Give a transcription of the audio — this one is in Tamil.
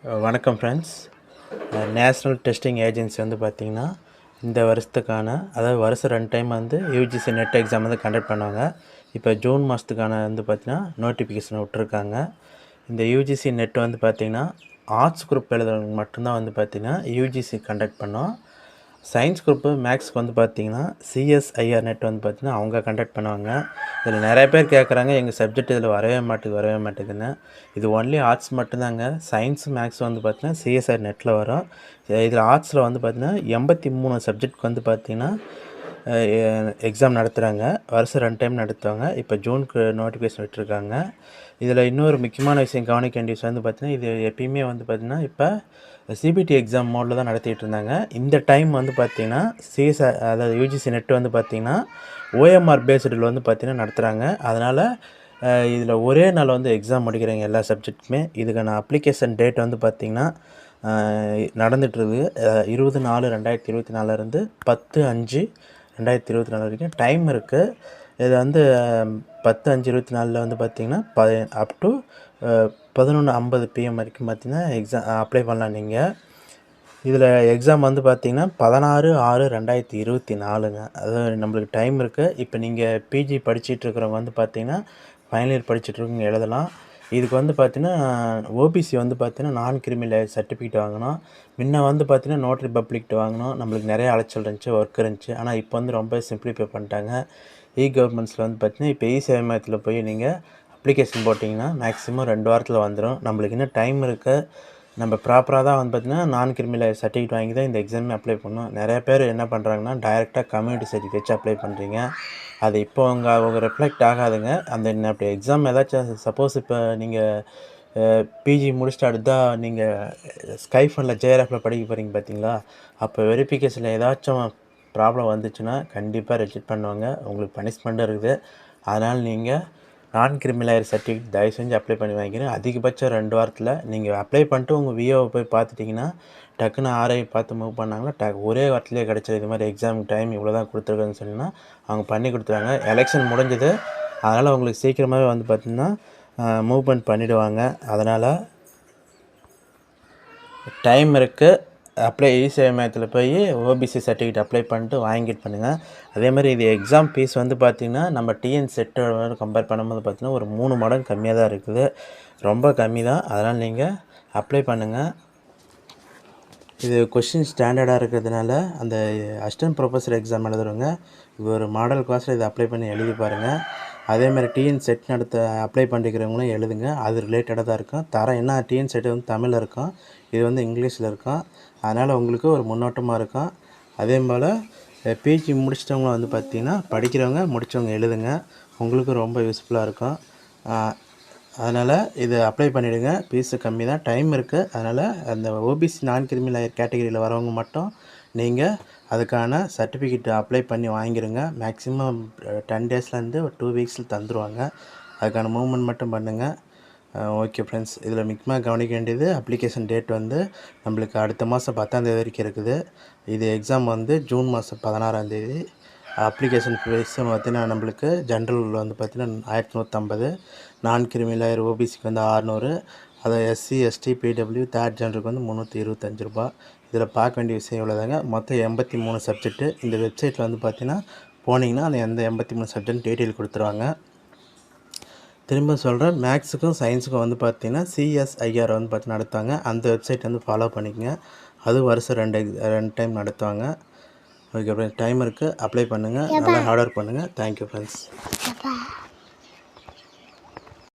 வணக்கம் ஃப்ரெண்ட்ஸ். நேஷ்னல் டெஸ்டிங் ஏஜென்சி வந்து பார்த்திங்கன்னா இந்த வருஷத்துக்கான அதாவது வருஷம் 2 டைம் வந்து யூஜிசி நெட் எக்ஸாம் வந்து கண்டக்ட் பண்ணுவாங்க. இப்போ ஜூன் மாதத்துக்கான வந்து பார்த்திங்கன்னா நோட்டிஃபிகேஷன் விட்ருக்காங்க. இந்த யூஜிசி நெட் வந்து பார்த்திங்கன்னா ஆர்ட்ஸ் குரூப் எழுதுறவங்க மட்டும்தான் வந்து பார்த்திங்கன்னா யூஜிசி கண்டக்ட் பண்ணோம். சயின்ஸ் குரூப்பு மேக்ஸ்க்கு வந்து பார்த்திங்கன்னா சிஎஸ்ஐஆர் நெட் வந்து பார்த்திங்கன்னா அவங்க கண்டக்ட் பண்ணுவாங்க. இதில் நிறைய பேர் கேட்குறாங்க எங்கள் சப்ஜெக்ட் இதில் வரவே மாட்டேங்குதுன்னு. இது ஒன்லி ஆர்ட்ஸ் மட்டும்தாங்க. சயின்ஸ் மேக்ஸ் வந்து பார்த்திங்கன்னா சிஎஸ்ஐஆர் நெட்டில் வரும். இதில் ஆர்ட்ஸில் வந்து பார்த்திங்கன்னா 83 சப்ஜெக்ட்க்கு வந்து பார்த்திங்கன்னா எக்ஸாம் நடத்துகிறாங்க. வருஷம் 2 டைம் நடத்துவாங்க. இப்போ ஜூனுக்கு நோட்டிஃபிகேஷன் விட்டுருக்காங்க. இதில் இன்னொரு முக்கியமான விஷயம் கவனிக்க வேண்டிய விஷயம் வந்து பார்த்திங்கன்னா இது எப்பயுமே வந்து பார்த்திங்கன்னா இப்போ சிபிடி எக்ஸாம் மோடில் தான் நடத்திட்டு இருந்தாங்க. இந்த டைம் வந்து பார்த்திங்கன்னா சிஎஸ்ஐ அதாவது யூஜிசி நெட் வந்து பார்த்திங்கன்னா ஓஎம்ஆர் பேஸ்டில் வந்து பார்த்திங்கன்னா நடத்துகிறாங்க. அதனால் இதில் ஒரே நாள் வந்து எக்ஸாம் முடிக்கிறாங்க எல்லா சப்ஜெக்ட்டுமே. இதுக்கான அப்ளிகேஷன் டேட் வந்து பார்த்திங்கன்னா நடந்துகிட்ருக்கு. 20/4/2024 இருந்து 10/5/2024 வரைக்கும் டைம் இருக்குது. இது வந்து 10/5/24 வந்து பார்த்திங்கன்னா அப் டு 11:50 PM வரைக்கும் பார்த்திங்கன்னா எக்ஸாம் அப்ளை பண்ணலாம் நீங்கள். இதில் எக்ஸாம் வந்து பார்த்திங்கன்னா 16/6/2024ங்க. அதாவது நம்மளுக்கு டைம் இருக்குது. இப்போ நீங்கள் பிஜி படிச்சிட்ருக்கிறவங்க வந்து பார்த்திங்கன்னா ஃபைனல் இயர் படிச்சிட்ருக்கவங்க எழுதலாம். இதுக்கு வந்து பார்த்திங்கன்னா ஓபிசி வந்து பார்த்திங்கன்னா நான் கிரிமி லேயர் சர்டிஃபிகேட் வாங்கணும். முன்ன வந்து பார்த்திங்கன்னா நோட்ரி பப்ளிக்ட்டு வாங்கணும். நம்மளுக்கு நிறைய அலைச்சல் இருந்துச்சு, ஒர்க் இருந்துச்சு. ஆனால் இப்போ வந்து ரொம்ப சிம்பிளிஃபை பண்ணிட்டாங்க. கவர்மெண்ட்ஸில் வந்து பார்த்திங்கன்னா இப்போ சேவை மையத்தில் போய் நீங்கள் அப்ளிகேஷன் போட்டிங்கன்னா மேக்ஸிமம் 2 வாரத்தில் வந்துடும். நம்மளுக்கு இன்னும் டைம் இருக்குது. நம்ம ப்ராப்பராக தான் வந்து பார்த்திங்கன்னா நான் கிரிமி லேயர் சர்டிஃபிகேட் வாங்கி தான் இந்த எக்ஸாமே அப்ளை பண்ணணும். நிறைய பேர் என்ன பண்ணுறாங்கன்னா டைரெக்டாக கம்யூனிட்டி சர்டிஃபிகேட் வச்சு அப்ளை பண்ணுறீங்க. அது இப்போ அவங்க ரிஃப்ளெக்ட் ஆகாதுங்க. அந்த அப்படி எக்ஸாம் ஏதாச்சும் சப்போஸ் இப்போ நீங்கள் பிஜி முடிச்சுட்டு அடுத்தா நீங்கள் ஸ்கைஃபனில் ஜேஆர்எஃப்பில் படிக்க போகிறீங்க பார்த்தீங்களா, அப்போ வெரிஃபிகேஷனில் ஏதாச்சும் ப்ராப்ளம் வந்துச்சுன்னா கண்டிப்பாக ரிஜெக்ட் பண்ணுவாங்க. உங்களுக்கு பனிஷ்மெண்ட்டும் இருக்குது. அதனால் நீங்கள் நான் கிரிமினல் சர்டிஃபிகேட் தயவு செஞ்சு அப்ளை பண்ணி வாங்கிக்கிறேன். அதிகபட்சம் 2 வாரத்தில் நீங்கள் அப்ளை பண்ணிட்டு உங்கள் விஓவை போய் பார்த்துட்டிங்கன்னா டக்குன்னு ஆர்ஐ பார்த்து மூவ் பண்ணாங்கன்னா ஒரே வாரத்திலே கிடச்சிடும். இது மாதிரி எக்ஸாம் டைம் இவ்வளோ தான் கொடுத்துருக்காங்கன்னு சொன்னால் அவங்க பண்ணி கொடுத்துருவாங்க. எலெக்ஷன் முடிஞ்சது, அதனால் உங்களுக்கு சீக்கிரமாகவே வந்து பார்த்திங்கன்னா மூவ்மெண்ட் பண்ணிவிடுவாங்க. அதனால் டைம் இருக்குது. அப்ளை சேவை மையத்தில் போய் ஓபிசி சர்டிஃபிகேட் அப்ளை பண்ணிட்டு வாங்கிட்டு பண்ணுங்கள். அதே மாதிரி இது எக்ஸாம் ஃபீஸ் வந்து பார்த்திங்கன்னா நம்ம டிஎன் செட்டோட கம்பேர் பண்ணும்போது பார்த்திங்கன்னா ஒரு 3 மடங்கு கம்மியாக தான் இருக்குது. ரொம்ப கம்மி தான். அதனால் நீங்கள் அப்ளை பண்ணுங்கள். இது கொஷின் ஸ்டாண்டர்டாக இருக்கிறதுனால அந்த அசிஸ்டன்ட் ப்ரொஃபஸர் எக்ஸாம் எழுதுறவங்க இது ஒரு மாடல் கிளாஸில் இதை அப்ளை பண்ணி எழுதி பாருங்கள். அதேமாதிரி டிஎன் செட் அப்ளை பண்ணிக்கிறவங்களும் எழுதுங்க. அது ரிலேட்டடாக தான் இருக்கும். என்ன டிஎன் செட் வந்து தமிழில் இருக்கும், இது வந்து இங்கிலீஷில் இருக்கும். அதனால் உங்களுக்கு ஒரு முன்னோட்டமாக இருக்கும். அதே போல் பிஜி முடிச்சிட்டவங்க வந்து பார்த்திங்கன்னா படிக்கிறவங்க முடித்தவங்க எழுதுங்க. உங்களுக்கு ரொம்ப யூஸ்ஃபுல்லாக இருக்கும். அதனால் இது அப்ளை பண்ணிவிடுங்க. ஃபீஸு கம்மி தான், டைம் இருக்குது. அதனால் அந்த ஓபிசி நான் கிரிமி லேயர் கேட்டகரியில் வரவங்க மட்டும் நீங்கள் அதுக்கான சர்டிஃபிகேட் அப்ளை பண்ணி வாங்கிடுங்க. மேக்ஸிமம் 10 டேஸ்லேருந்து ஒரு 2 வீக்ஸில் தந்துடுவாங்க. அதுக்கான மூவ்மெண்ட் மட்டும் பண்ணுங்கள். ஓகே ஃப்ரெண்ட்ஸ், இதில் முக்கியமாக கவனிக்க வேண்டியது அப்ளிகேஷன் டேட் வந்து நம்மளுக்கு அடுத்த மாதம் 10ஆம் தேதி வரைக்கும் இருக்குது. இது எக்ஸாம் வந்து ஜூன் மாதம் 16ஆம் தேதி. அப்ளிகேஷன் ஃபீஸ் பார்த்திங்கன்னா நம்மளுக்கு ஜென்ரல் வந்து பார்த்திங்கன்னா 1150, நான் கிரிமி லேயர் ஓபிசிக்கு வந்து 600, அதை எஸ்சி எஸ்டி பிடபிள்யூ தேர்ட் ஜென்ரலுக்கு வந்து 325 ரூபா. இதில் பார்க்க வேண்டிய விஷயம் இவ்வளோதாங்க. மொத்தம் 83 சப்ஜெக்ட்டு. இந்த வெப்சைட்டில் வந்து பார்த்திங்கன்னா போனீங்கன்னா அந்த 83 சப்ஜெக்ட் டீட்டெயில் கொடுத்துருவாங்க. திரும்ப சொல்கிறேன், மேக்ஸுக்கும் சயின்ஸுக்கும் வந்து பார்த்திங்கன்னா சிஎஸ்ஐஆர் வந்து பார்த்து நடத்துவாங்க. அந்த வெப்சைட் வந்து ஃபாலோ பண்ணிக்கங்க. அது வருஷம் 2 டைம் நடத்துவாங்க. ஓகே ஃப்ரெண்ட்ஸ், டைம் இருக்குது, அப்ளை பண்ணுங்கள், நல்லா ஹார்ட் ஒர்க் பண்ணுங்கள். Thank you friends.